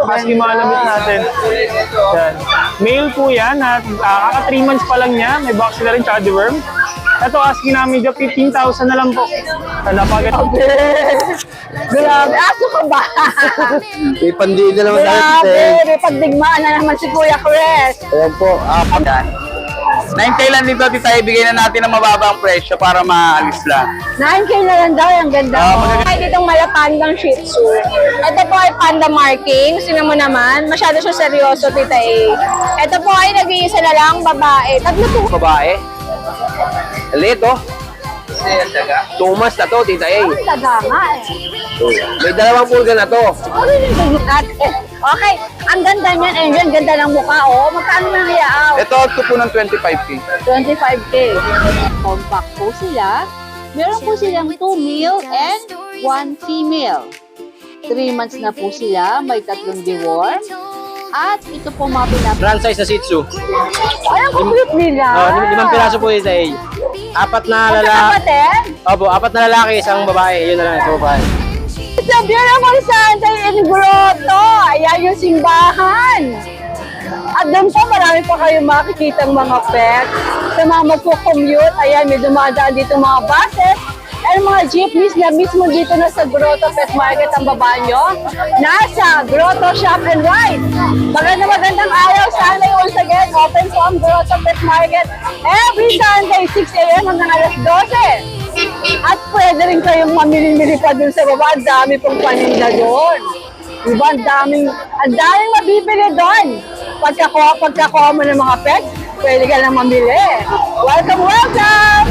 husky malamit natin. Yan. Male po yan at kaka 3 months pa lang niya. May box na rin tsaka deworm. Ito, husky namin dyan, 15,000 na lang po. Napagod. Grabe, aso ka ba? May pandila naman Grabe, natin. may pagdigmaan na naman si Kuya Chris. Ayan po. Yan. 9K lang dito, tita, ibigay na natin ng mababang presyo para maalis lang. 9K na lang daw, ang ganda mo. Ay, ditong malapandang Shih Tzu. Ito po ay panda marking. Sino mo naman, masyado siya seryoso, Tita A. Ito po ay nag-iisa na lang, babae. Tatlo po. Babae. Alit, oh. 2 months na to, tita A. Ang taga nga eh. May 2 pulga na to. Okay, ang ganda niyan, Angel. Ganda ng mukha, oh. Magkano na niyaaw? Ito, ito po ng 25K. 25K. Compact po sila. Meron po silang 2 male and 1 female. 3 months na po sila, may 3 deworm. At ito po mga Franchise na Shih Tzu. Ay, ang kulit nila. 5 piraso po tita A. 4 na lalaki. Kapatid? Opo, 4 na lalaki, isang babae. Yun na lang, ito babae. It's a beautiful Sunday in Grotto. Ayan yung simbahan. At doon po, marami pa kayong makikitang mga pets. Sa mga magpo-commute, ayan, may dumadaan dito mga buses. And mga jeepneys na mismo dito na sa Grotto Pet Market ang baba nyo. Nasa Grotto Shop and Ride. Magandang araw. Sunday once again, open po ang Grotto Pet Market every Sunday, 6 a.m. hanggang alas 12. At pwede rin kayong mamili-mili pa dun sa baba. Ang dami pong paninda doon. Diba? Ang daming mabibili doon. Pagkakuha mo ng mga pets, pwede ka lang mamili. Welcome, welcome!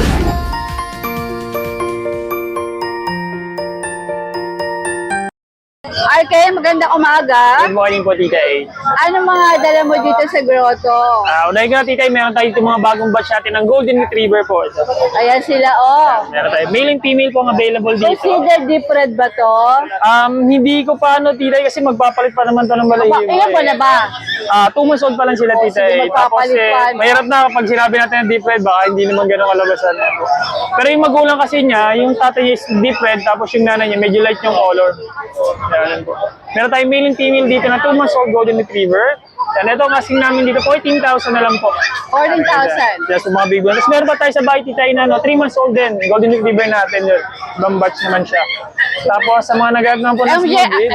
RK, magandang umaga. Good morning po, Tita A. Ano mga dala mo dito sa grotto? Unahin ko na, Tita A, meron tayo itong mga bagong batch natin ng Golden Retriever po. Ayan sila, oh. Meron tayo. Male and female po ang available dito. Consider deep red ba to? Hindi ko pa Tita A, kasi magpapalit pa naman to ng malayo. Ilan ba na ba? 2 months old pa lang sila, Tita sige, A. Tapos magpapalit pa, no? mahirap na kapag sinabi natin na deep red, baka hindi naman ganun kalabasan. Pero yung magulang kasi niya, yung tatay is deep red, tapos yung nanay niya, medyo light yung color. Yan po. Meron tayong male and female dito na 2 months old Golden Retriever. Yan, ito ang asking namin dito, 14,000 na lang po. 14,000. Yes, mga big ones. Tapos meron pa tayo sa bahay, Tita Ina, 3 months old din. Golden Retriever natin yun. Ibang batch naman siya. Tapos sa mga nag-aag naman po ng MJ, smoothie.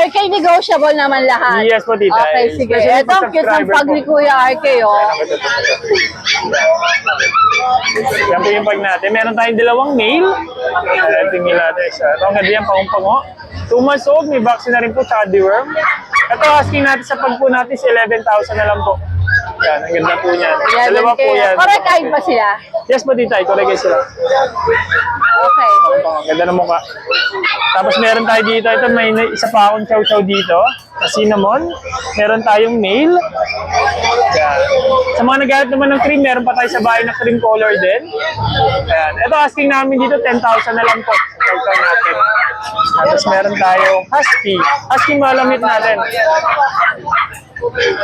RK negotiable naman lahat. Yes po, Tita. Okay, sige. Especially Ito for ang cute ng subscriber pag po. ni Kuya RK, oh. Yan po yung pag natin. Meron tayong 2 male. Tingin natin isa. Ito ang ganda yan, pangumpango. 2 months old, may vaccine na rin po, tsaka deworm. Ito, asking natin sa pagpo natin is 11,000 na lang po. Yan, ang ganda po niyan. 2 po yan. Correct height ba sila? Yes po, Tita. Correct sila. Okay. Ang ganda ng mukha. Tapos meron tayo dito, ito may isa pa akong chow-chow dito, na cinnamon. Meron tayong male. Yan. Sa mga nag-aarap naman ng cream, meron pa tayo sa bahay na cream color din. Ayan. Ito asking namin dito, 10,000 na lang po. Chow-chow natin. Tapos meron tayong husky. Husky malamit natin.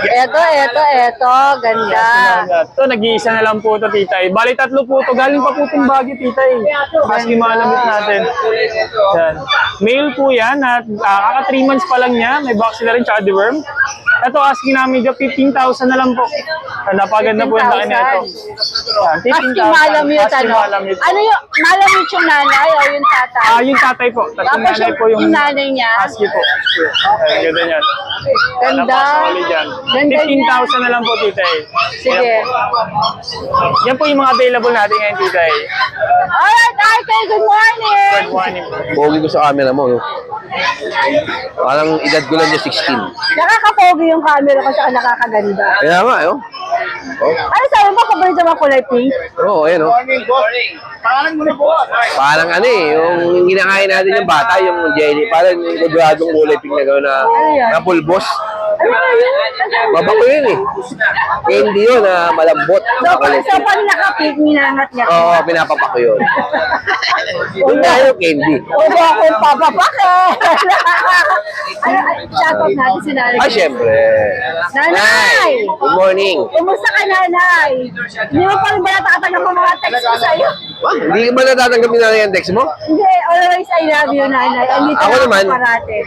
Ito. Ganda. Ito, nag-iisa na lang po ito, Tita. Bali, 3 po ito. Galing pa po itong bagyo, Tita. Husky malamit natin. Yan. Male po yan. At kaka 3 months pa lang niya. May vaccine na rin, tsaka deworm. Ito, asking namin dyan, 15,000 na lang po. Napaganda po yung laki na ito. Husky malamit, ano? Ano yung, malamit yung nanay o yung tatay? Yung tatay po. Tapos yung Tapos nanay po yung nanay niya? husky po. Ay, ganda niyan. Ganda. Napakasali dyan. Ganda 15,000 na lang po, Tita. Sige. Yan po yung mga available natin ngayon, Tita. Alright, RK, good morning! Good morning po. Pogi ko sa camera mo. No? Parang edad ko lang niya 16. Nakakapogi yung camera ko saka nakakaganda. Kaya nga, oh. Ano sabi mo, paborito mo kulay pink? Oo, ayan, oh. Parang ano eh, yung ginakain natin yung bata, yung jelly. Parang yung kudradong kulay pink na gano'n na pulbos. Ano ba yun? Mabango yun eh. Candy yun na malambot. So, pag naka-pink, ninangat niya. Oo, pinapapako yun. Yun nga yung candy. Huwag akong papapake! Shoutout natin si Nanay. Ah, syempre. Nanay! Good morning. Kumusta ka, Nanay? Hindi mo pa rin ba natatagal mo mga text ko sa'yo? Hindi ba natatanggapin na yung text mo? Hindi, always I love you, nanay. Andito Ako lang naman. parate.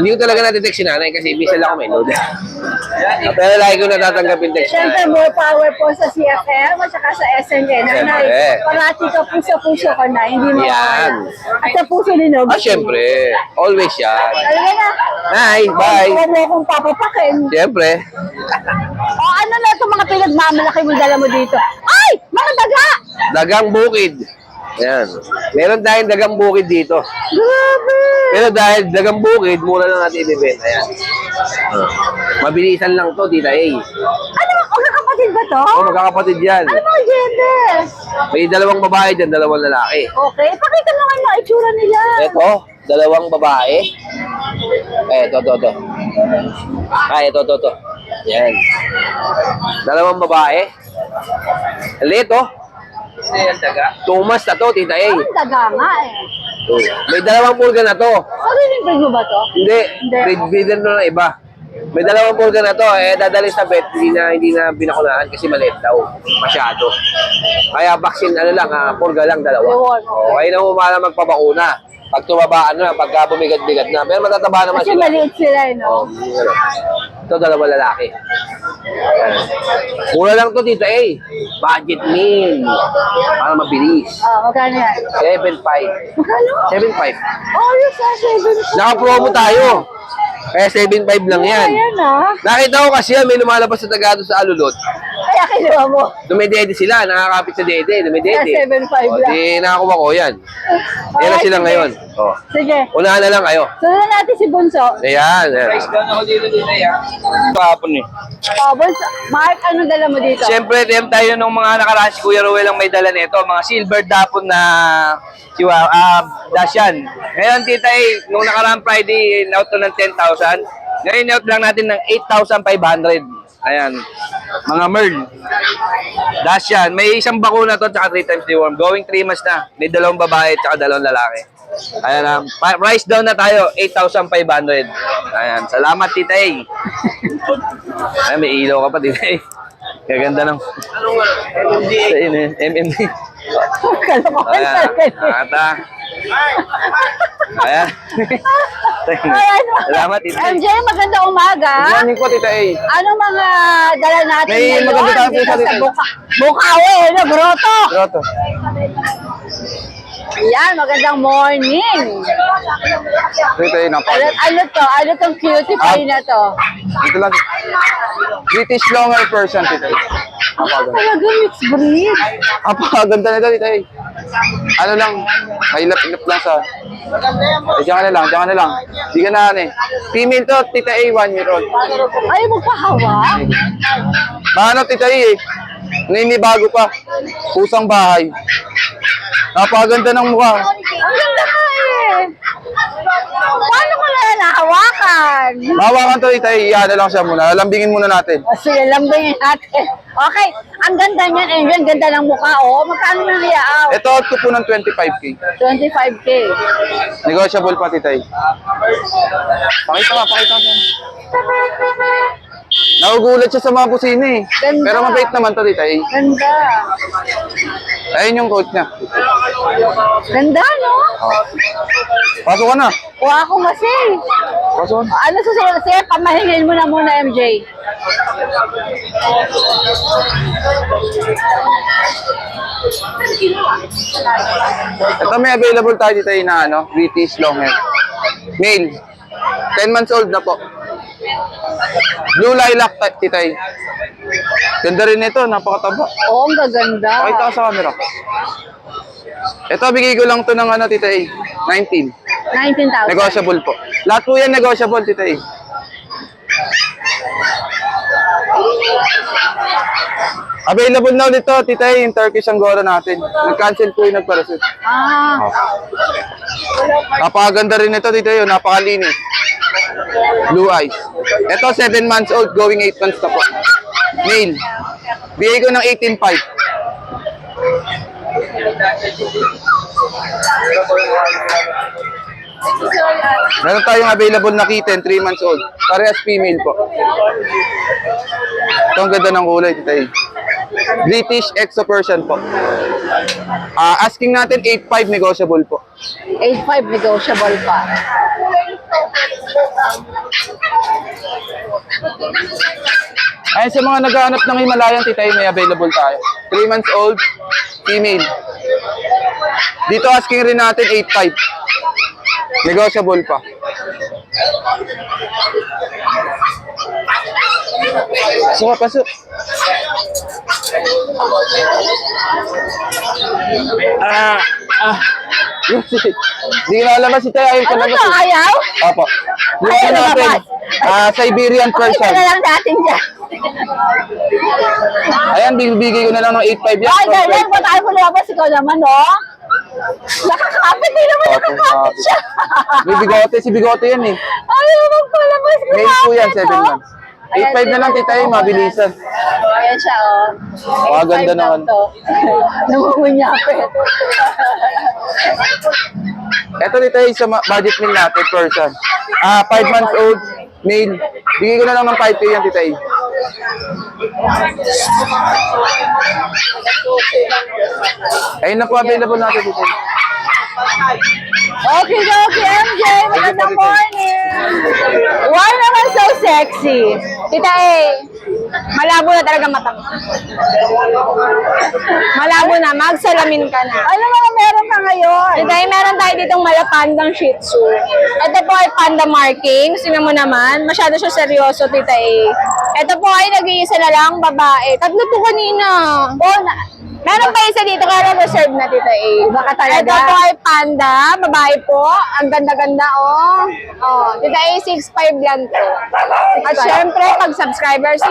Hindi ko talaga natitext si nanay kasi minsan lang ako may load. Pero lagi ko natatanggapin text si Siyempre, nanay. more power po sa CFM at saka sa SNN. Nanay, Siyempre. parati ka po sa puso ko na, hindi mo Yan. At sa puso ni Nog. Syempre. Always yan. Talaga na. Nay, bye. Huwag mo akong papapakin. Syempre. O ano na itong mga pinagmamalaki mo dala mo dito? Ay! Mga daga! Dagang bukid. Yan. Meron tayong dagang bukid dito. Grabe! Pero dahil dagang bukid, mura lang natin ibibenta yan. Mabilisan lang to, Tita A. Ano? Magkakapatid ba to? Oh, magkakapatid yan. Ano mga genders? May dalawang babae dyan, dalawang lalaki. Okay, pakita mo nga yung itsura nila. Ito, dalawang babae. Ito. Ito. Yan. Dalawang babae. Liit, oh. Tumas na to, Tita A. Ang daga nga eh. May dalawang pulga na to. Sariling breed mo ba to? Hindi, breeder na ng iba. May dalawang pulga na to, dadali sa vet, hindi na binakulaan kasi maliit daw. Masyado. Kaya vaccine, pulga lang, dalawa. Kaya na umala magpabakuna. Pag tumabaan na, pagka bumigat-bigat na. Pero matataba naman Kasi sila. maliit sila eh, no? Ito, dalawa lalaki. Mura lang to, Tita A. Budget meal. Para mabilis. Magkano yan? 7.5. Magkano? 7.5. Oh, yung sa 7. Naka-promo tayo. Kaya 7.5 lang yan. Ayan ah. Nakita ko kasi yan, may lumalabas sa Tagado sa Alulot. Kaya kinuha mo. Dumedede sila, nakakapit sa dede, dumedede. Kaya 7.5 O, lang. di nakakuha ko yan. Yan na sila sige. ngayon. O, Sige. unahan na lang kayo. Sunod natin si Bunso. Ayan. Kahapon eh. Oh, Bunso. Mark, ano dala mo dito? Siyempre, DM tayo nung mga nakaraan si Kuya Ruel ang may dala nito. Mga silver dapon na dasyan. Ngayon, Tita A, nung nakaraan Friday, in-out to ng 10,000. Ngayon, in-out lang natin ng 8,500. Ayan. Mga Merl. Dasyan. May isang bakuna to, tsaka 3 times deworm. Going 3 months na. May dalawang babae, tsaka dalawang lalaki. Ayan, price down na tayo, 8,500. Ayan, salamat Tita A. Ayan, may ilaw ka pa, Tita A. Kaganda ng... MMD. Kalokohan Ayan, talaga. ata. Ayan. Ayan. Salamat, Tita A. MJ, magandang umaga. Morning po, Tita A. Ano mga dala natin May ngayon? maganda tayong Dito pusa sa dito. Bukawi, ano, Grotto. Grotto. Yan, magandang morning. Tita A, Ano to? Ano tong cutie pie na to? Dito lang. British longer person, Tita A. Talaga mixed breed. Ganda nito, Tita A. Ano lang, mahilap-ilap lang sa... Diyan ka na lang. Di ka na, Female to, Tita A, 1-year-old. Ay, magpahawa. Maano, Tita A, bago pa. Pusang bahay. Napakaganda ng mukha. Ang ganda ka eh. Paano ko na nahawakan? Mahawakan to, Tita A, iyan na lang siya muna. Lambingin muna natin. O sige, lambingin natin. Okay, ang ganda niyan, Angel. Ganda ng mukha, oh. Magkano na niyaaw? Ito, out ko po ng 25K. 25K. Negotiable pa, Tita A. Pakita ka siya. Nagugulat siya sa mga busina eh. Ganda. Pero mabait naman to, Tita A. Ganda. Ayun yung coat niya. Ganda, no? Pasok ka na. Kuha ako masing. Pasok ka na. Ano susunod? Sige, pamahingin mo na muna, MJ. Ito may available tayo dito na British Longhair. Male. 10 months old na po. Blue lilac, titay. Ganda rin ito, napakataba. Oo, ang gaganda. Pakita ka sa camera. Ito, bigay ko lang to ng tita A. 19. 19,000. Negotiable po. Lahat po yan negotiable, tita A. Available na ulit to, tita A, yung Turkish Angora natin. Nag-cancel po yung nagparasot. Ah, Napakaganda rin ito, tita A, napakalinis. Blue eyes. Ito, 7 months old, going 8 months na po. Male. Bigay ko ng 18.5. Meron tayong available na kitten, 3 months old. Parehas female po. Ito ang ganda ng kulay, tita A. British Exo Persian po. Asking natin 8.5 negotiable po. 8.5 negotiable pa. Ayun, sa mga naghahanap ng Himalayan, titay, may available tayo. 3 months old, female. Dito asking rin natin 8.5. Negotiable pa. Pasok. Hindi ko lalabas si Tay. Ayaw ko Ano labas. to, ayaw? Opo. Yung natin, Siberian Ito Persian. na lang natin dyan. Ayan, bibigay ko na lang ng 8.5 yan. Ay, galing, patayin ko lumabas, ikaw naman, no? Nakakapit, di naman nakakapit siya. May bigote, si bigote yan eh. Ayaw magpalabas, Male po yan, 7 oh. months. 8.5 na lang, titay, mabilisan. Ayan siya, oh. Ganda naman. Namumunyapit. Ito titay, sa budget meal natin, person. 5 months old, male. Bigay ko na lang ng 5K yan, titay. Ayun na po, available natin dito. Okay, MJ. Magandang morning. Why naman so sexy? Tita malabo na talaga mata mo. Malabo na, magsalamin ka na. Ano mga meron ka ngayon? Tita meron tayo ditong malapandang Shih Tzu. Ito po ay panda markings. Tingnan mo naman, masyado siya seryoso, Tita Ito po ay nag-iisa na lang babae. Tatlo po kanina. Meron pa isa dito, kaya reserve na, Tita Baka talaga. Ito po ay panda, babae po. Ang ganda-ganda, oh. Tita 6'5 lang to. At syempre, pag subscriber, 6,000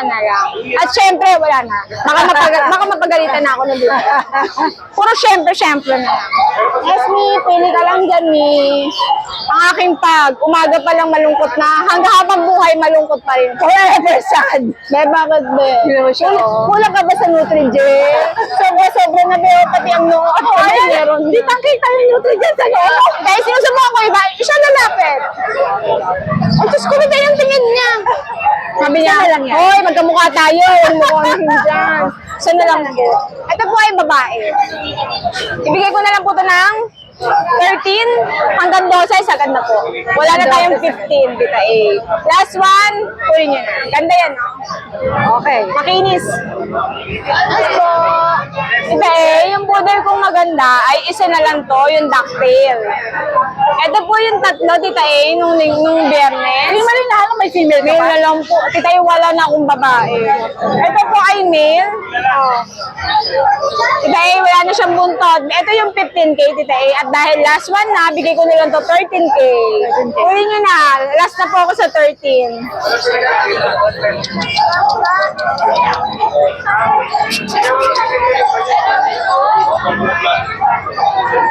na lang. At syempre, wala na. Baka mapagalitan na ako na dito. Puro syempre na lang. Yes, Mi, pili ka lang dyan, Mi. Ang aking umaga pa lang malungkot na, hanggang habang buhay malungkot pa rin. Forever sad. Bakit, be? Kulang ka ba sa Nutri-Gel? Sobra na ba pati ang noo? Ay, meron. Di tangkita yung Nutri-Gel sa noo. Dahil sinusubukan ko iba, siya lalapit. Ay, Diyos ko, na yung tingin niya. Sabi niya, hoy, magkamukha tayo. Huwag mo kumahin dyan. Saan na lang po? Ito po ay babae. Ibigay ko na lang po ito ng 13 hanggang 12, sagad na po. Wala na tayong 15, Tita Last one, kunin nyo na. Ganda yan, no? Okay. Makinis. Yes po. Tita yung poodle kong maganda ay isa na lang to, yung ducktail. Ito po yung tatlo, Tita nung biyernes. Hindi man rin na may female ka pa? Male na lang po. Tita wala na akong babae. Ito po ay male. Tita wala na siyang buntot. Ito yung 15K, Tita At dahil last one na, bigay ko na lang to 13K. Kunin nyo na. Last na po ako sa 13.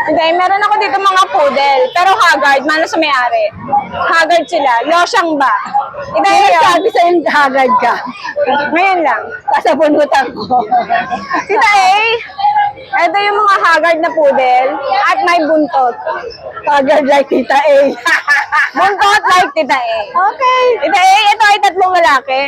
Hindi, meron ako dito mga poodle. Pero Haggard, mana sa may-ari. Haggard sila. Losyang ba? Ito yung sabi sa yung Haggard ka. Ngayon lang. Kasabunutan ko. Tita ito yung mga Haggard na poodle at may buntot. Haggard like Tita Buntot like Tita Okay. Tita ito ay tatlong lalaki.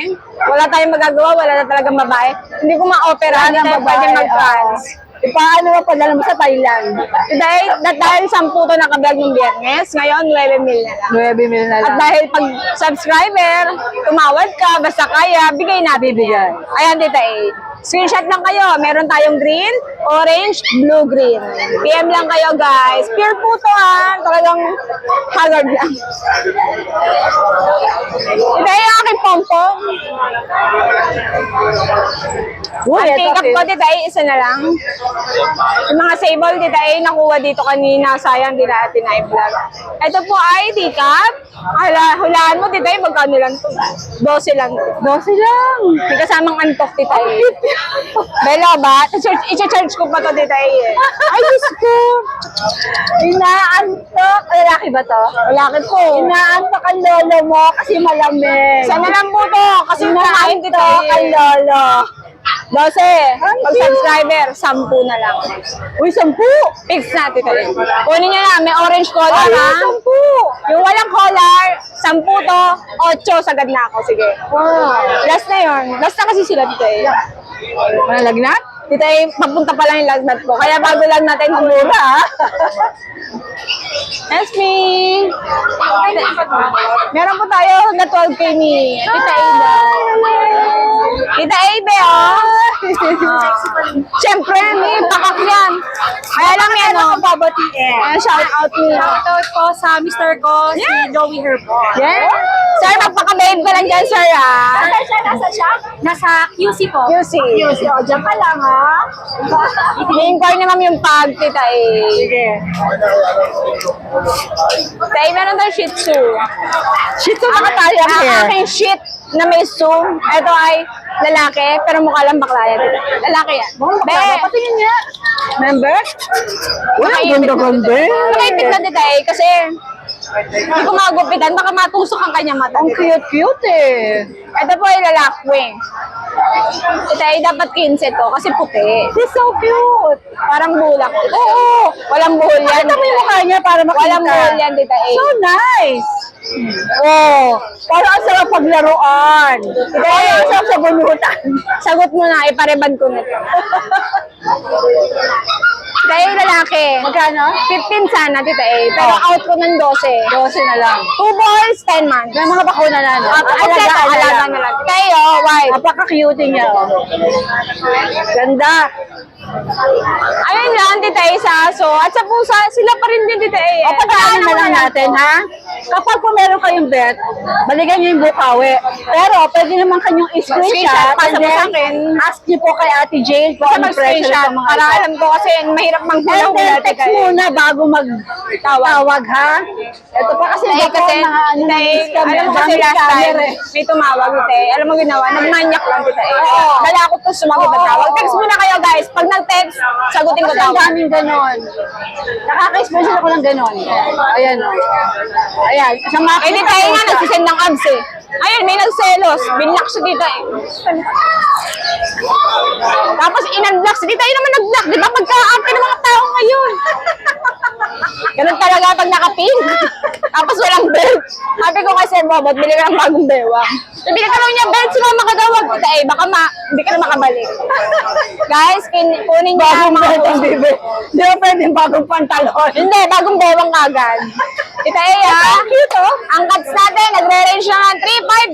Wala tayong magagawa, wala na talagang babae. Hindi ko ma-opera, hindi tayo pwede mag-trans. Paano mo padala mo sa Thailand? Dahil 10 to nakablog ng biyernes, ngayon 9 mil na lang. 9 mil na lang. At dahil pag subscriber, tumawad ka, basta kaya, bigay na. Bibigay. Ayan, Tita Screenshot lang kayo. Meron tayong green, orange, blue, green. PM lang kayo, guys. Pure po to, ha. Talagang Haggard lang. Ito yung aking pompong. Ang take-up ko, Tita isa na lang. Yung mga sable, Tita nakuha dito kanina. Sayang, di natin i-vlog. Ito po ay take-up. Hulaan mo, Tita magkano lang to? 12 lang. 12 lang. May kasamang antok, Tita Belo ba? I-charge ko pa to, Tita Ay, Diyos ko. Inaantok. Lalaki ba to? Lalaki po. Inaantok ang lolo mo kasi malamig. Sana lang po to. Kasi inaantok Tita ang lolo. 12. Pag subscriber, 10 na lang. Uy, 10? Fix na, Tita Kunin nyo na, may orange collar, ha? 10. Yung walang collar, 10 to, 8, sagad na ako. Sige. Wow. Last na yun. Last na kasi sila, Tita Walang lagnat? Tita, papunta pa lang yung lagnat ko. Kaya bago lang natin humura, ha? Yes, me. Meron po tayo hanggang 12K ni Tita Ida. Tita Ida, oh. Siyempre, may pakak yan. Kaya lang yan, oh. Ayan, shout out niyo. Shoutout po sa Mr. ko, si Joey Herbo. Yeah. Sir, magpaka-babe ka lang dyan, sir, ha? Nasa siya? Nasa QC po. QC. QC, o, dyan ka lang, ha? I-inquire naman yung pag, Tita A. Sige. Tay, meron tayo Shih Tzu. Shih Tzu na tayo here. Ang aking shit na may zoom. Ito ay lalaki, pero mukha lang bakla yan. Lalaki yan. Be, patingin niya. Member? Wala, ganda-ganda. Nakaipit na Tita A kasi hindi ko magupitan, baka matusok ang kanyang mata. Ang cute-cute eh. Ito po ay lalaki. Ito ay dapat 15 to kasi puti. It's so cute. Parang bulak. Oo. Walang buhol yan. Ito mo yung mukha niya para makita. Walang buhol yan, Tita A. So nice. Oh, parang ang sarap paglaruan. Tita A, ang sarap sa bunutan. Sagot mo na, ipareban ko na ito. Tita A, lalaki. Magkano? 15 sana, Tita A. Pero out ko ng 12. 12 na lang. 2 boys, 10 months. May mga bakuna na, no? Alaga na lang. Tita A, oh, white. Napaka-cute niya, oh. Ganda. Ayun lang, Tita A, sa aso. At sa pusa, sila pa rin din, Tita A. O, pagkaanan na lang natin, ha? Kapag po meron kayong bet, balikan niyo yung bukawi. Pero, pwede naman kanyong screenshot and then ask niyo po kay Ate Jane kung ano presyo sa mga para alam ko kasi mahirap manghulog. And then, text muna bago mag-tawag, ha? Ito pa kasi baka mga ano na Alam mo kasi last time, may tumawag, Tita A. Alam mo ginawa, nagmanyak lang, Tita A. Dala ako to sumagot na tawag. Text muna kayo, guys. Pag nag-text, sagutin ko Kasi ang tawag. daming ganon. Nakaka-expression ako ng ganon. Ayan, o. Ayan. Sa mga Eh, Tita A nga, nagsisend ng abs eh. Ayun, may nagselos. Binlock siya, Tita A. Tapos in-unblock si Tita A naman nag-block. Di ba magka-arte ng mga tao ngayon? Ganun talaga pag naka-pink. Tapos walang belt. Sabi ko kay Sir Bobot, bili ka ng bagong bewang. Sabi ka lang niya, belt, sumama ka daw. Wag, Tita A, baka hindi ka na makabalik. Guys, kunin niya ang mga Bibi. Di ba pwedeng bagong pantalon? Hindi, bagong bewang kagad. Tita A, ah. Cute, oh. Ang cuts natin, nagre-range na ng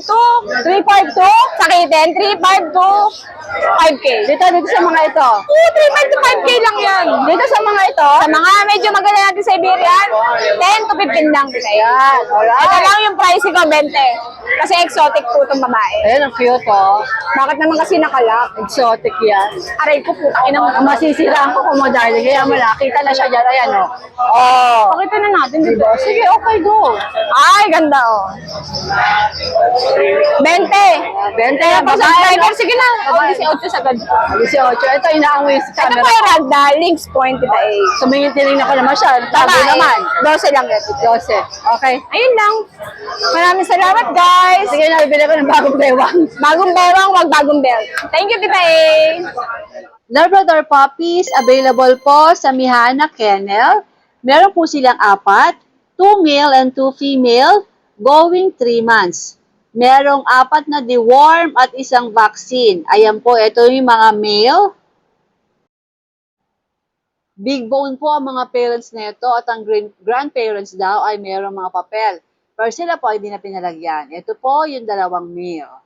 352. 352? Sakitin, 352. 5K. Dito sa mga ito. Oo, 3.5 to 5K lang yan. Dito sa mga ito. Sa mga medyo maganda natin sa Iberian, 10 to 15 lang. Ayan, alright. Ito lang yung price ko, 20. Kasi exotic po itong babae. Ayan, ang cute, oh. Bakit naman kasi nakalak? Exotic yan. Aray ko po, takin Ang masisiraan ko kung mo, darling. Kaya malakita na siya dyan. Ayan, oh. Oh. Pakita na natin, di ba? Sige, okay, go. Ay, ganda oh. 20. 20 Kaya yan, pag babae, subscriber, no? sige na. 18 sagad. 18. Ito, inaamoy sa Ito camera. po yung ragda, links point, Tita A. Sumingin, tinignan ko naman siya. Tago Babae, naman. 12 lang yan. 12. Okay. Ayun lang. Maraming salamat, guys. Sige, nabibili ko ng bagong bewang. Bagong bewang, wag bagong belt. Thank you, Tita A. Labrador puppies available po sa Mihana Kennel. Meron po silang 4, 2 male and 2 female, going 3 months. Merong 4 na deworm at 1 vaccine. Ayan po, ito yung mga male. Big bone po ang mga parents nito at ang grandparents daw ay merong mga papel. Pero sila po ay hindi na pinalagyan. Ito po yung 2 male.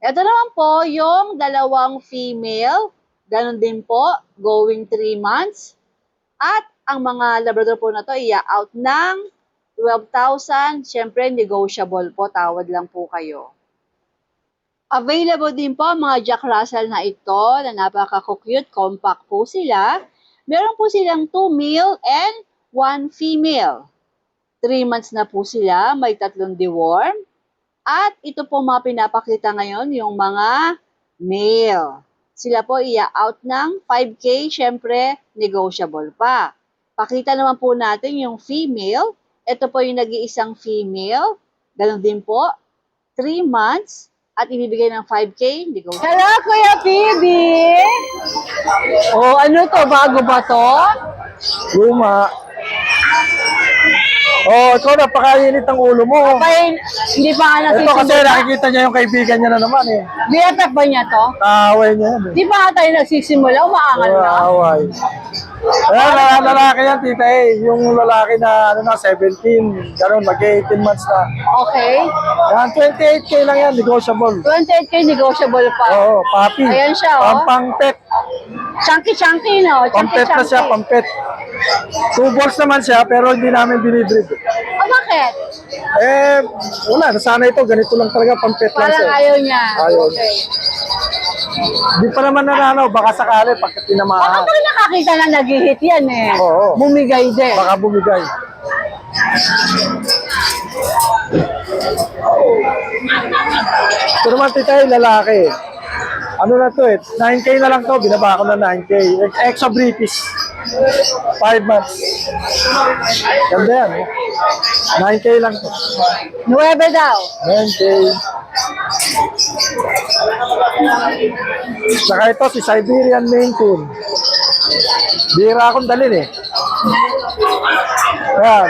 Ito naman po yung 2 female. Ganon din po, going 3 months. At ang mga Labrador po na to, out ng 12,000. Siyempre, negotiable po. Tawad lang po kayo. Available din po mga Jack Russell na ito na napaka-cute. Compact po sila. Meron po silang 2 male and 1 female. 3 months na po sila. May 3 deworm. At ito po mga pinapakita ngayon, yung mga male. Sila po out ng 5K. Siyempre, negotiable pa. Pakita naman po natin yung female. Ito po yung nag-iisang female. Ganon din po. 3 months. At ibibigay ng 5K. Negotiable. Hello, Kuya Phoebe! Oh, ano to? Bago ba to? Luma. Oh, ikaw napakainit ng ulo mo. Bay, hindi pa nga Ito kasi nagsisimula. nakikita niya yung kaibigan niya na naman eh. BFF ba niya to? Kaaway niya yan eh. Di ba nga tayo nagsisimula? Umaangal na. Kaaway. Ayan, lalaki yan, tita eh. Yung lalaki na, 17, gano'n, mag-18 months na. Okay. Yan, 28K lang yan, negotiable. 28K negotiable pa. Oo, papi. Ayan siya, oh. Pampang-pet. Chunky, no? Pampet na siya, pampet. 2 balls naman siya, pero hindi namin binibreed. Oh, bakit? Eh, wala, nasanay ito, ganito lang talaga, pampet lang Parang siya. ayaw niya. Ayaw. Okay. Di pa naman nananaw, baka sakali pag Baka tinamaan. pag nakakita na nag-hit yan eh. Oo. Bumigay din. Baka bumigay. Ito naman tita yung lalaki. Ano na to eh, 9K na lang to, binaba ko na 9K. Exo British. 5 months. Ganda yan. Eh. 9K lang to. 9 daw. 9K. Saka ito si Siberian Maine Coon. Bira akong dalhin eh. Ayan.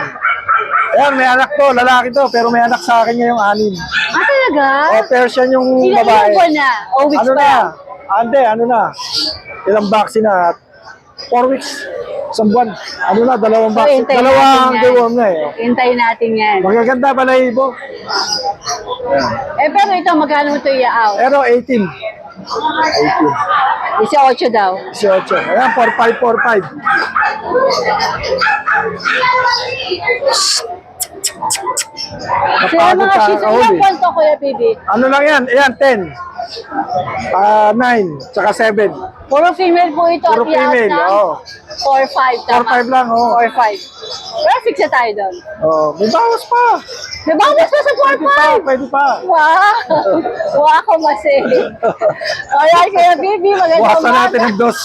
Ayan, may anak to, lalaki to, pero may anak sa akin ngayong 6. Ah, talaga? O, Persian yung Ilang babae. buwan na? O, weeks Ano pa? na? Ande, ano na? Ilang vaccine na? 4 weeks. Isang buwan. Ano na? Dalawang So, vaccine. hintayin Dalawang natin yan. deworm na eh. Hintayin natin yan. Magaganda balahibo. Eh, pero ito, magkano ito i-out? Pero 18. 18 daw. 18. Ayan, 4545. Sila Napagod mga ka shih tzu. kahuli. Ilang buwan to, Kuya Bibi? Ano lang yan? Ayan, 10. 9, tsaka 7. Puro female po ito. Puro at i-out female, na oo. 4-5, tama? 4-5 lang, oo. 4-5. Pero fix na tayo doon. Oh, may bawas pa. Nabawas na sa Pwede pa, 4-5! pwede pa. Wow! Wow, ako masay. Alright, Kuya Bibi, magandang Buwasan natin ang dos.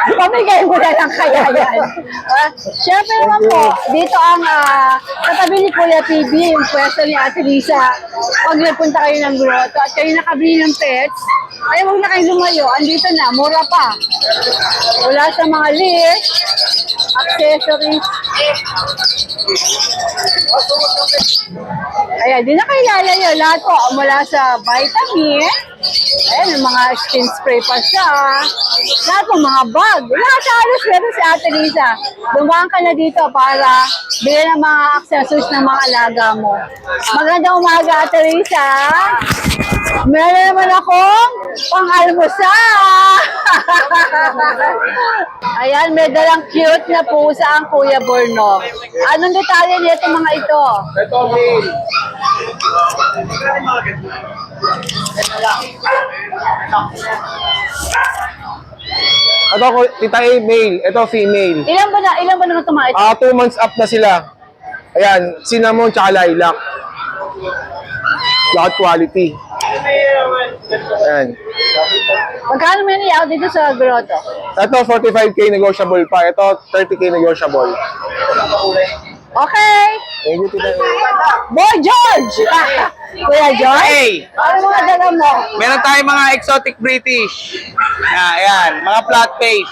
Pamigay mo na lang kaya yan. Siyempre naman po, dito ang katabi ni Kuya PB, yung pwesto ni Ate Lisa. Pag nagpunta kayo ng grotto at kayo nakabili ng pets, ay huwag na kayong lumayo. Andito na, mura pa. Wala sa mga leash, accessories. Ayan, di na kayo lalayo. Lahat po, mula sa vitamin, ayan, yung mga skin spray pa siya. Lahat po, mga bag. Lahat halos meron si Ate Lisa. Dumaan ka na dito para bilhin ng mga accessories ng mga alaga mo. Magandang umaga, Ate Lisa. Meron naman akong pang-almusal. Ayan, may dalang cute na pusa ang Kuya Borno. Anong detalye nito mga ito? Ito, male. Ito, tita A, male. Ito, female. Ilan ba naman ito mga ito? 2 months up na sila. Ayan, cinnamon tsaka lilac. Lahat quality. Ayan. Magkano may niyaw dito sa grotto? Ito, 45K negotiable pa. Ito, 30K negotiable. Okay. Thank you, tita A. Boy George! Kuya George? Hey! Ano mga dala mo? Meron tayong mga exotic British. Ayan, mga flat face.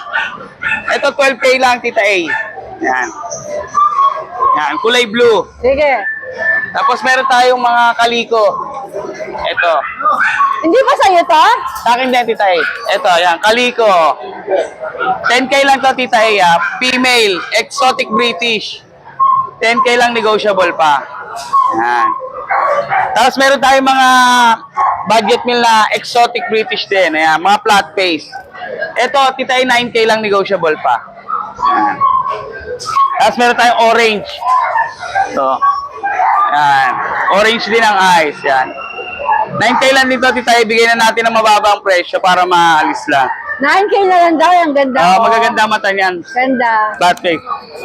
Ito 12K lang, Tita A. Ayan. Ayan, kulay blue. Sige. Tapos meron tayong mga kaliko. Ito. Hindi ba sa'yo to? Sa akin din, Tita A. Ito, ayan, kaliko. 10K lang to, Tita A. Female, exotic British. 10K lang negotiable pa. Ayan. Tapos meron tayong mga budget meal na exotic British din. Ayan, mga flat face. Ito, Tita A, 9K lang negotiable pa. Ayan. Tapos meron tayong orange. Ito. Ayan. Orange din ang eyes. Ayan. 9K lang dito, Tita A. Bigay na natin ng mababang presyo para maalis lang. 9K na lang daw. Ang ganda mo. Magaganda mata niyan. Ganda. Flat face.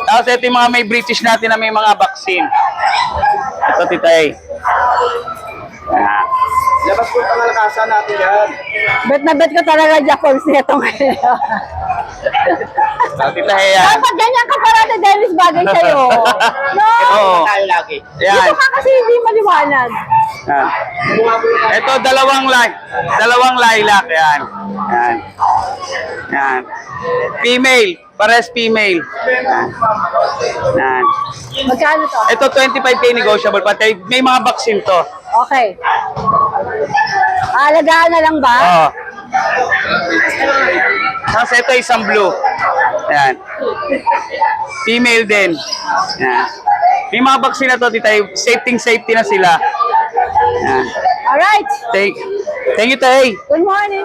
Tapos ito yung mga may British natin na may mga vaccine. Ito, Tita A. Ayan. Labas po pangalakasan natin yan. Bet na bet ko talaga Jackals nito ngayon. Ito, Tita A. Yan. Dapat ganyan ka parate, Dennis, bagay sa'yo. No? Oo. Dito Ayan. ka kasi hindi maliwanag. Yan. Ito, dalawang lilac. Yan. Yan. Yan. Female. Pares female. Yan. Magkano to? Ito 25K negotiable. Pati may mga vaccine to. Okay. Alagaan na lang ba? Oo. Tapos ito isang blue. Yan. Female din. Yan. May mga vaccine na to, tita. Safety na sila. Yan. Alright. Thank you, Tay. Good morning.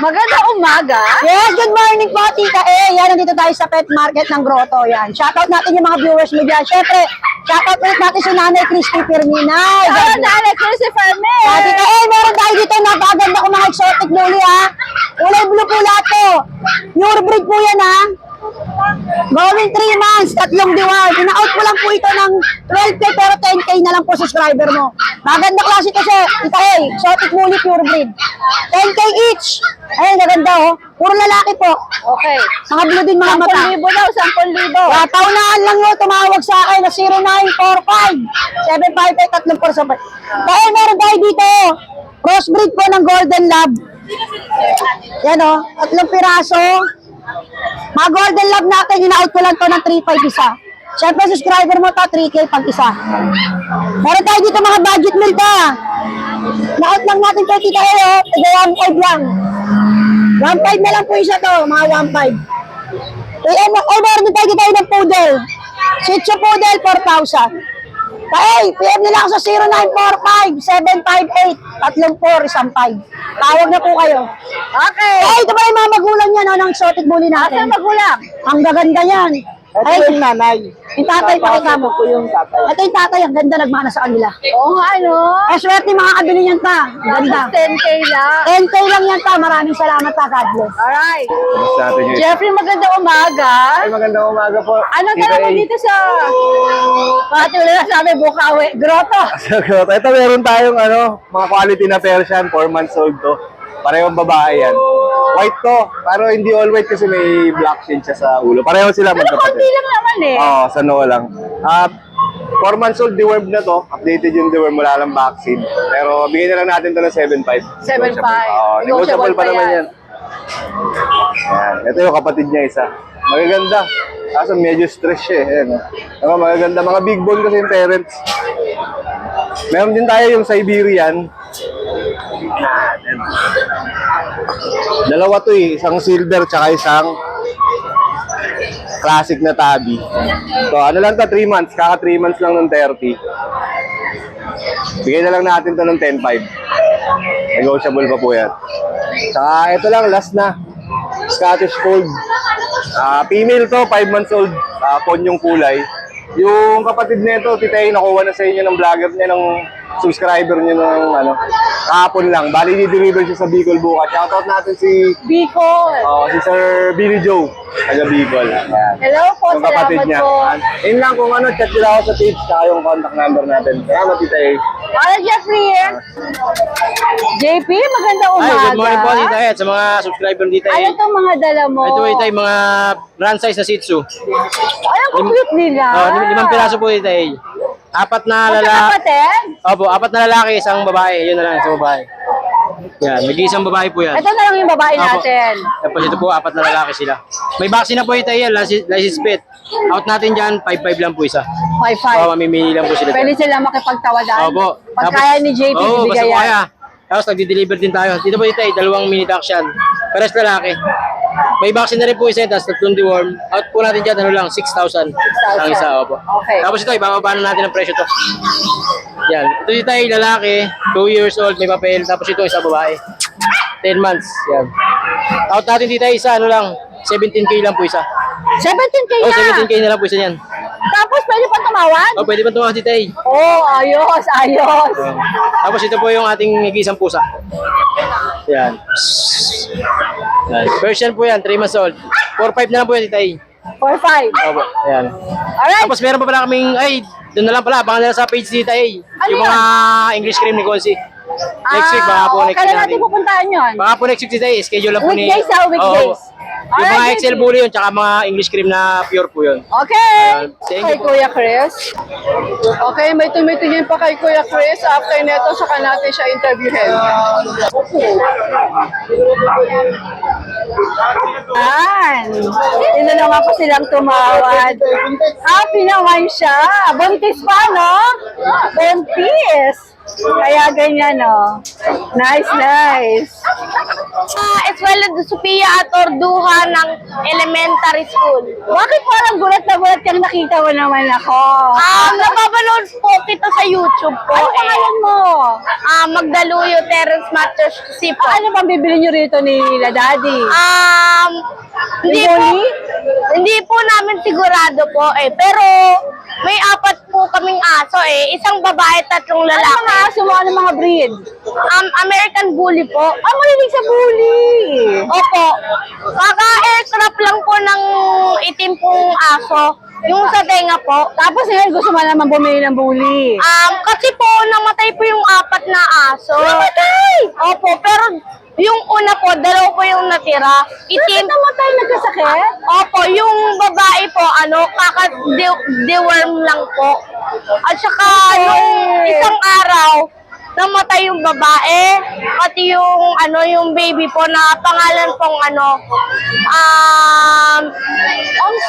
Magandang umaga. Yes, good morning po, Tita E. Yan, nandito tayo sa pet market ng Grotto. Yan. Shoutout natin yung mga viewers mo dyan. Siyempre, shoutout ulit natin si Nanay Christy Firminay. Hello, Nanay Christy Firminay. Tita E, meron tayo dito. Napakaganda ko mga exotic bully, ha. Kulay blue po lahat to. Pure breed po yan, ha. Going 3 months, 3 diwar. Ina-out ko lang po ito ng 12K pero 10K na lang po subscriber mo. Maganda klase kasi, Tita E, exotic bully pure breed. 10K each. Ayun, maganda oh. Puro lalaki po. Okay. Mga blue din mga mata. 10,000 daw, 10,000. Taunaan lang yun, tumawag sa akin na 0945 758 347. Dahil meron tayo dito, crossbreed po ng Golden Lab. Yan oh, 3 piraso. Mga Golden Lab natin, ina-out ko lang to ng 3,500 isa. Siyempre, subscriber mo to, 3K pag isa. Meron tayo dito mga budget meal pa. Na-out lang natin kay Tita E, oh. 1,500 lang. 1,500 na lang po isa to, mga 1,500. Meron din tayo dito ng poodle. Shih Tzu poodle, 4,000. Hey, PM nila ako sa 0945-758-3415. Tawag na po kayo. Okay. Hey, ito ba yung mga magulang niya no, ng exotic bully natin? Asan magulang? Ang gaganda yan. Ito yung nanay. Yung tatay, pakita mo. Ito yung tatay, ang ganda nagmana sa kanila. Oo nga, ano? Swerte mga kabili niyan ta. Ganda. 10K lang. 10K lang yan ta. Maraming salamat ta, God bless. Alright. Jeffrey, magandang umaga. Ay, magandang umaga po. Anong tala mo dito sa Patula na sabi, Bukawi, Grotto? Ito meron tayong mga quality na Persian, 4 months old to. Parehong babae yan. White to, pero hindi all white kasi may black shade siya sa ulo. Pareho sila Pero magkapatid. konti lang naman eh. Oo, sa noo lang. 4 months old dewormed na to. Updated yung deworm, wala lang vaccine. Pero bigyan na lang natin to ng 7,500. 7,500. Oo, negotiable pa naman yan. Yan. Ito yung kapatid niya isa. Magaganda. Kaso medyo stress siya eh. Ayan. Magaganda. Mga big bone kasi yung parents. Meron din tayo yung Siberian. Dalawa to eh. Isang silver tsaka isang classic na tabi. So ano lang to, 3 months. Kaka 3 months lang ng 30. Bigyan na lang natin to ng 10,500. Negotiable pa po yan. Tsaka ito lang, last na. Scottish Fold. Female to, 5 months old. Pon yung kulay. Yung kapatid nito, Titay, nakuha na sa inyo ng vlogger niya, ng subscriber niya ng kahapon lang. Bali, di-deliver siya sa Bicol bukas. Shoutout natin si Bicol. si Sir Billy Joe, taga Bicol. Ayan. Hello po, Yung kapatid salamat niya. po. Yun lang kung chat nila ako sa page, saka yung contact number natin. Salamat, Titay. Ano, Jeffrey? JP, magandang umaga. Hi, good morning po Tita Ed, sa mga subscriber dito. Ano itong mga dala mo? Ito ito yung mga brand size na Shih Tzu. Anong cute nila? 5 piraso po Tita Ed. 4 na lalaki. Magkakapatid? Opo, 4 na lalaki, isang babae. Yun na lang, isang babae. Yan, mag-iisang babae po yan. Ito na lang yung babae natin. Tapos ito po, 4 na lalaki sila. May vaccine na po Tita Ed, license pet. Out natin dyan, 5,500 lang po isa. 5,500. Mamimili lang po sila. Pwede sila makipagtawadan. Opo. Pag kaya ni JP, Oo, basta bibigay po yan. kaya. Tapos nagdi-deliver din tayo. Dito po Tita Ed, 2 minute action. Pares lalaki. May vaccine na rin po isa, tapos 3 deworm. Out po natin dyan, 6,000. Ang isa, opo. Okay. Tapos ito, ibababa na natin ang presyo to. Yan. Ito dito ay lalaki, 2 years old, may papel. Tapos ito, isa babae. 10 months. Yan. Out natin dito ay isa, 17K lang po isa. 17K Oh, na. 17K na lang po isa yan. Tapos pwede pa tumawad? Oh, pwede ba tumawag dito ay? Oh, ayos, ayos. Tapos ito po yung ating nag-iisang pusa. Yan. Yan. Persian po yan, 3 months old. 4,500 na lang po yan, Tita E. 4,500. Opo, yan. Alright. Tapos meron pa pala kaming, doon na lang pala, abangan na lang sa page ni Tita E. Ano Yung yan? mga English cream ni Consi. Next week, baka po next week Kailan natin natin. pupuntahan yun? Baka po next week Tita E, schedule lang po ni... Weekdays ha, weekdays. Oo. Yung mga Alright, Excel bully yun, tsaka mga English cream na pure po yun. Okay. Thank Kay you po. Kuya Chris. Okay, may tumitingin pa kay Kuya Chris. After neto, saka natin siya interviewin. Ito na nga po silang tumawad. Happy naman siya. Buntis pa, no? Buntis. Kaya ganyan, no? Nice, nice. Eskwela de Sofia at Orduha ng elementary school. Bakit parang gulat na gulat yung nakita mo naman ako? Napapanood po kita sa YouTube po. Ano pangalan mo? Magdaluyo Terence Matters si po. Ano bang bibili nyo rito ni Daddy? Hindi po, hindi po namin sigurado po pero may 4 po kaming aso isang babae, 3 lalaki. Ano mga aso mo? Ano mga breed? American Bully po. Mahilig sa bully. Opo. Kaka-aircraft lang po ng itim pong aso. Yung sa tenga po. Tapos ngayon gusto mo naman bumili ng bully. Kasi po, namatay po yung 4 na aso. Namatay! Opo, pero yung una po, 2 po yung natira. Bakit namatay? Nagkasakit? Opo, yung babae po, deworm lang po. At saka, nung isang araw, namatay yung babae, pati yung baby po na pangalan pong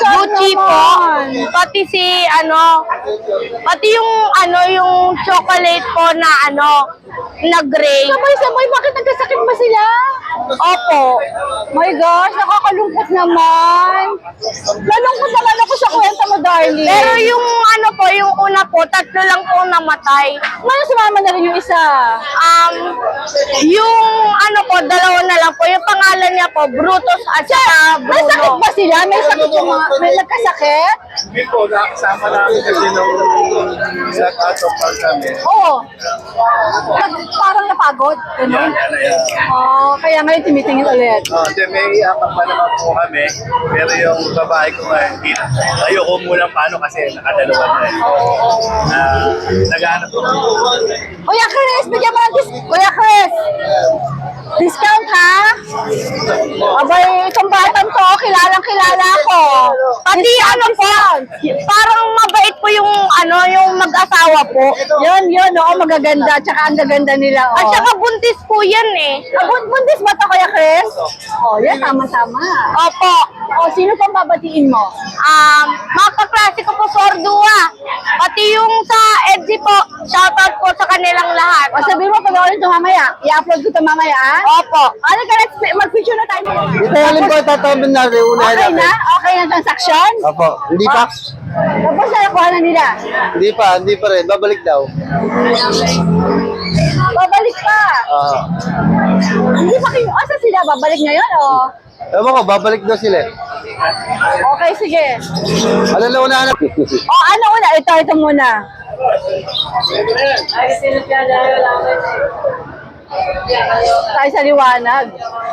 Gucci po. Pati pati yung chocolate po na na gray. Sabay-sabay, bakit nagkasakit ba sila? Opo. My gosh, nakakalungkot naman. Nalungkot naman ako sa kwenta mo, darling. Pero yung yung una po, 3 lang po namatay. Ngayon sumama na rin yung isa. Yung po, 2 na lang po. Yung pangalan niya po, Brutus at saka May sakit Bruno. ba sila? May sakit yung mga, may nagkasakit? Hindi po, nakasama namin kasi nung nag-out of town kami. Oo. Parang napagod. Ganun. Kaya ngayon timitingin ulit. May apat pa naman po kami. Pero yung babae ko ngayon, ayoko muna paano kasi nakadalawa na naghahanap ko. Kuya Chris, bigyan mo ng Kuya Chris! Discount ha? Abay, itong batang to, kilalang-kilala ko. Pati po, parang mabait po yung mag-asawa po. Yun, oo, magaganda. Tsaka ang gaganda nila, oh. At saka buntis po yan Buntis ba to, Kuya Chris? Oh, yan, tama-tama. Opo. Sino pang babatiin mo? Mga kaklase ko po sa Ordua. Pati yung sa EDSI po, shoutout po sa kanilang lahat. Sabihin mo, pag-ulit ito mamaya. I-upload ko ito mamaya, ah? Opo. Ano ka, mag-picture na tayo. Ito yung po, tatabin natin. Okay na? Okay na transaction? Opo, hindi pa? Tapos nakuha na nila. Hindi pa rin. Babalik daw. Babalik pa. Hindi pa kayo. Asa sila? Babalik ngayon, o? Ewan ko, babalik daw sila. Okay, sige. Ano na unahanap? Ano una? Ito muna. Tayo sa liwanag.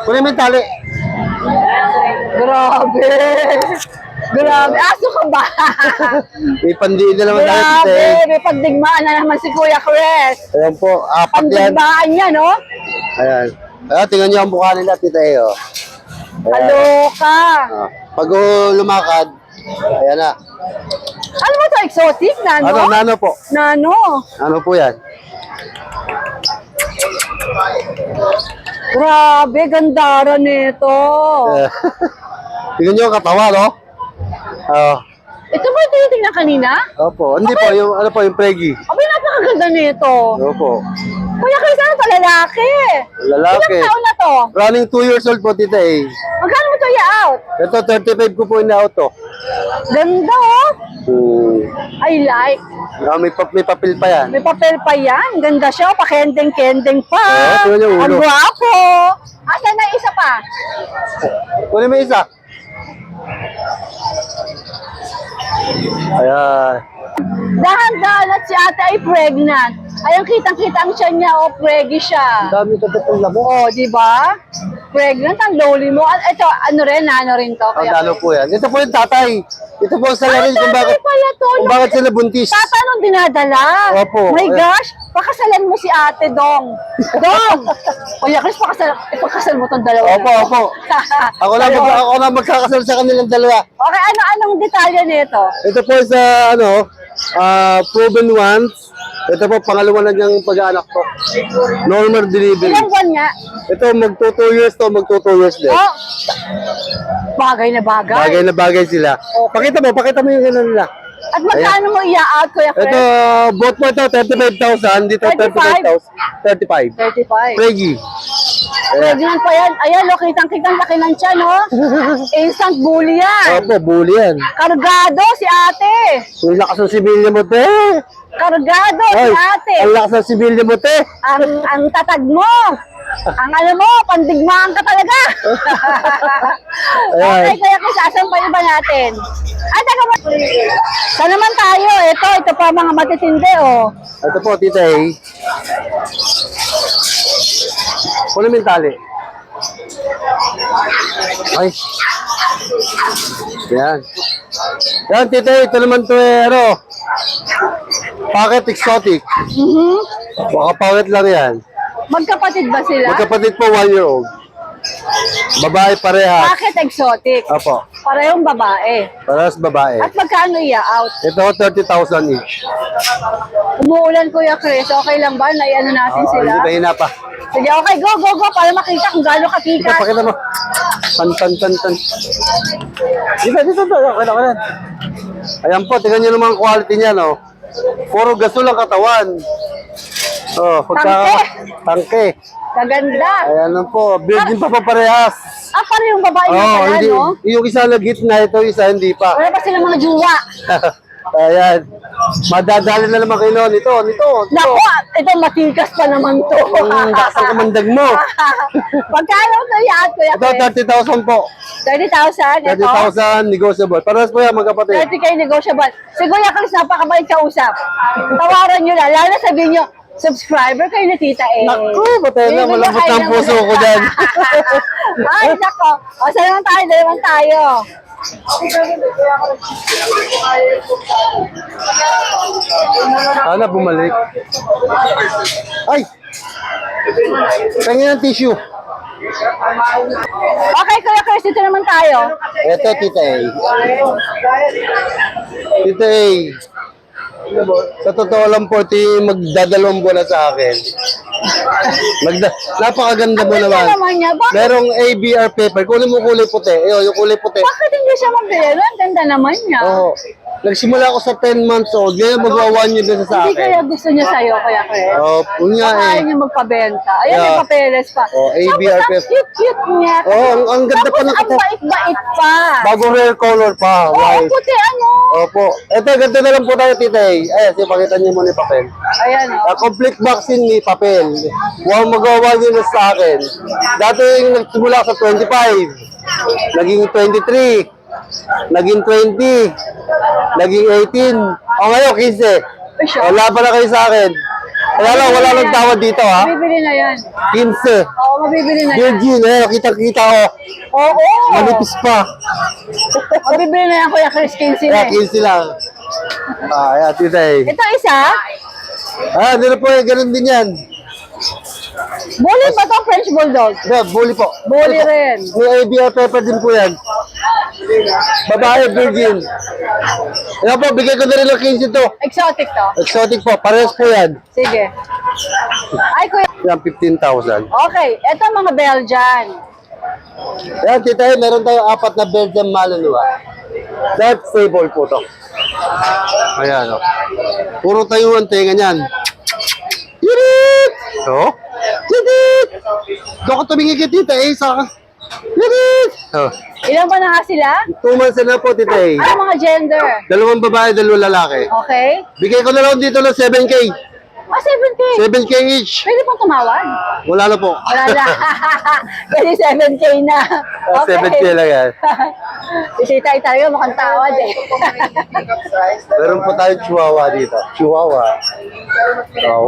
Kunin mo yung tali. Grabe. Grabe. Aso ka ba? May pandiin na naman tayo. Grabe. May pagdigmaan na naman si Kuya Chris. Ayan po, 4 yan. Pagdigmaan niya, no? Ayan. Tingnan nyo ang mukha nila, tita eh. Kaloka. Pag lumakad, ayan na. Ano ba ito? Exotic? Nano? Nano po. Nano? Ano po yan? Grabe, gandara nito. Tingnan nyo ang katawa, no? Ito ba yung tinitingnan kanina? Opo. Hindi po, yung pregi. Abay, napakaganda nito. Opo. Kuya Chris, ano to? Lalaki. Lalaki. Ilang taon na to? Running 2 years old po, tita eh. Magkano mo to i-out? Ito, 35 ko po ina-auto. Ganda, oh. I like. May papel pa yan. May papel pa yan. Ganda siya. Pakendeng-kendeng pa. tingnan yung ulo. Ang gwapo. Asan na isa pa? Kunin mo isa. Ayan. Dahan-dahan at si ate ay pregnant. Ayun, kitang-kita ang tiyan niya. Oh, preggy siya. Dami tatapong labo. Oh, di ba? Pregnant, ang lowly mo. Ito, nano rin to. Ang dalo po yan. Ito po yung tatay. Ito po ang salarin kung bakit, pala to. kung bakit sila buntis. Tata nung dinadala. Opo. My gosh, pakasalan mo si ate, Dong. Dong! Kuya Chris, pakasal mo tong dalawa. Opo. Ako na magkakasal sa kanilang dalawa. Okay, anong detalye nito? Ito po sa proven ones. Ito po, pangalawa na niyang pag-aanak to. Normal delivery. Ilang buwan nga? Ito, magto 2 years to, magto 2 years din. Oh, bagay na bagay. Bagay na bagay sila. Pakita mo yung ano nila. At magkano mo i-out, Kuya Fred? Ito, both mo ito, 35,000. Dito, 35,000. 35,000. 35. Pregi. Pregnant pa yan. Ayan, lo, kitang-kitang laki ng tiyan, no? Instant bully yan. Opo, bully yan. Kargado si ate. Yung lakas ng sibilya mo, te. Kargado si Ay, ate. ang lakas ng sibilya mo, te. Ang tatag mo. Ang ano mo, pandigmaan ka talaga. Okay, kaya kasi asan pa iba natin? Ay, taga mo. Saan naman tayo? Ito pa mga matitindi, oh. Ito po, tita eh. Kunin mo yung tali. Ay. Yan. Yan, tita eh. Ito naman to eh, ano. Packet exotic. Baka packet lang yan. Magkapatid ba sila? Magkapatid po, 1-year-old. Babae parehas. Bakit exotic? Opo. Parehong babae. Parehas babae. At magkano i-out? Ito, 30,000 each. Umuulan, Kuya Chris. Okay lang ba? Naiano natin sila? Hindi mahina pa. Sige, okay. Go, go, go. Para makita kung gaano kapikat. Pakita mo. Tan. Dito. Okay na. Ayan po, tingnan nyo naman ang quality niya, no? Puro gasol ang katawan. Oh, tangke. Kaganda. Ayan lang po. Virgin pa parehas. Ah, parehong babae na Oh, pala, hindi. no? Yung isa na gitna, ito isa hindi pa. Wala pa silang mga juwa. Ayan. Madadali na naman kayo noon. Ito. Naku, ito matikas pa naman to. Lakas ang kamandag mo. Pagkano ito i-out, Kuya Ito, Chris? 30,000 po. 30,000. Ito. 30,000 negotiable. Parehas po yan, magkapatid. 30 kayo negotiable. Si Kuya Chris, napakabait kausap. Tawaran nyo lang. Lalo sabihin nyo, subscriber kayo na Tita E. Naku, patay na. Bibili Malambot kayo ang ng- puso ko dyan. Ay, nako. O, saan naman tayo? Dalaman tayo. Sana bumalik. Ay! Tingnan ang tissue. Okay, Kuya Chris, dito naman tayo. Ito, Tita A. Tita A. Sa totoo lang po, ito yung magdadalawang buwan na sa akin. Napakaganda mo Ganda naman. naman niya. Bakit, Merong ABR paper. Kunin mo kulay puti. Ayun, yung kulay puti. bakit hindi siya magbili? Ang ganda naman niya. Oo. Nagsimula ako sa 10 months old. Ngayon magwa 1 year na sa Hindi kaya akin. gusto niya sa'yo, Kuya Chris. Oo, yun nga Baka eh. ayaw niya magpabenta. Ayan, may Yeah. papeles pa. Oh, ABR Tapos, ang cute-cute niya. Oo, ang ganda pa ng Tapos, ang kata. bait-bait pa. Bagong rare color pa. Oo, White. puti ano. Opo. Ito, ganda na lang po tayo, Tita A. Ayan, pakita niyo muna yung papel. Ayan, oh. Complete vaccine may papel. Magawa niyo na sa akin. Dati yung nagsimula sa 25, naging 23, naging 20, naging 18. O ngayon, 15. Wala pa na kayo sa akin. Wala lang tawad dito, ha? Mabibili na yan. 15. Oo, mabibili na yan. Virgin, kita ko. Oo. Manipis pa. Mabibili na yan, Kuya Chris, 15 Kaya eh. 15 lang. Ayan, Tita A. Ito isa, Hindi na po, ganun din yan. bully ba to French Bulldog? Bully po. Bully rin. May ABR paper din po yan. Babae, virgin. Yan po, bigay ko na rin ng 15 to. Exotic to. Exotic po, parehas po yan. Sige. Ay, Kuya. Yan, 15,000. Okay, ito mga Belgian. Yan, Tita A, meron tayong 4 na Belgian Malinois. That stable po to. Ayan, o. Puro tayuan tenga niyan. Yirit! So? Yirit! Doon ka tumingin kay Tita A, sa Yirit! Oh. Ilan pa na nga sila? 2 months na po, Tita A. Ano mga gender? 2 babae, 2 lalaki. Okay. Bigay ko na lang dito ng 7K. Ah, 7K. 7K each. Pwede pong tumawad? Wala na po. Wala na. Kasi 7K na. Okay. 7K lang yan. Si Tita talaga mukhang tawad eh. Meron po tayong chihuahua dito. Chihuahua.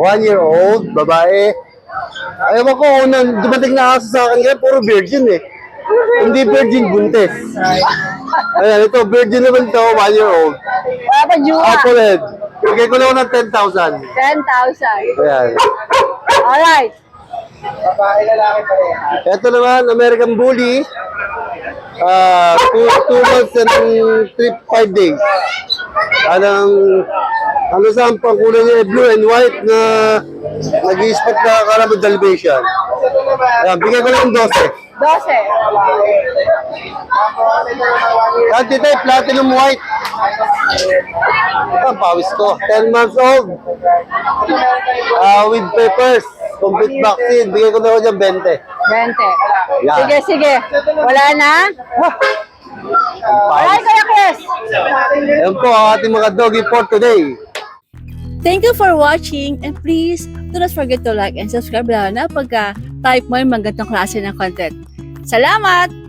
1-year-old, babae. Ayaw ko, dumating na aso sa akin, kaya puro virgin eh. Hindi virgin, buntis. Ayan, ito, virgin naman to, 1-year-old. Wala pa juwa. Ako rin. Bigay ko lang ng 10,000. 10,000. Ayan. Alright. Ito naman, American Bully. 2 months and 5 days. Anong Ano sa ang pangkulay niya, blue and white na nag-i-spot na Carabao Dalmatian. Ayan, bigyan ko lang 12. 12. Yan, tita, platinum white. Ah, pawis ko. 10 months old. With papers. Complete vaccine. Bigyan ko na ko dyan 20. 20. Yan. Sige, sige. Wala na? Ay, Kuya Chris! Ayan po ang ating mga doggy for today. Thank you for watching and please do not forget to like and subscribe lalo na pagka type mo yung mga ganitong klase ng content. Salamat!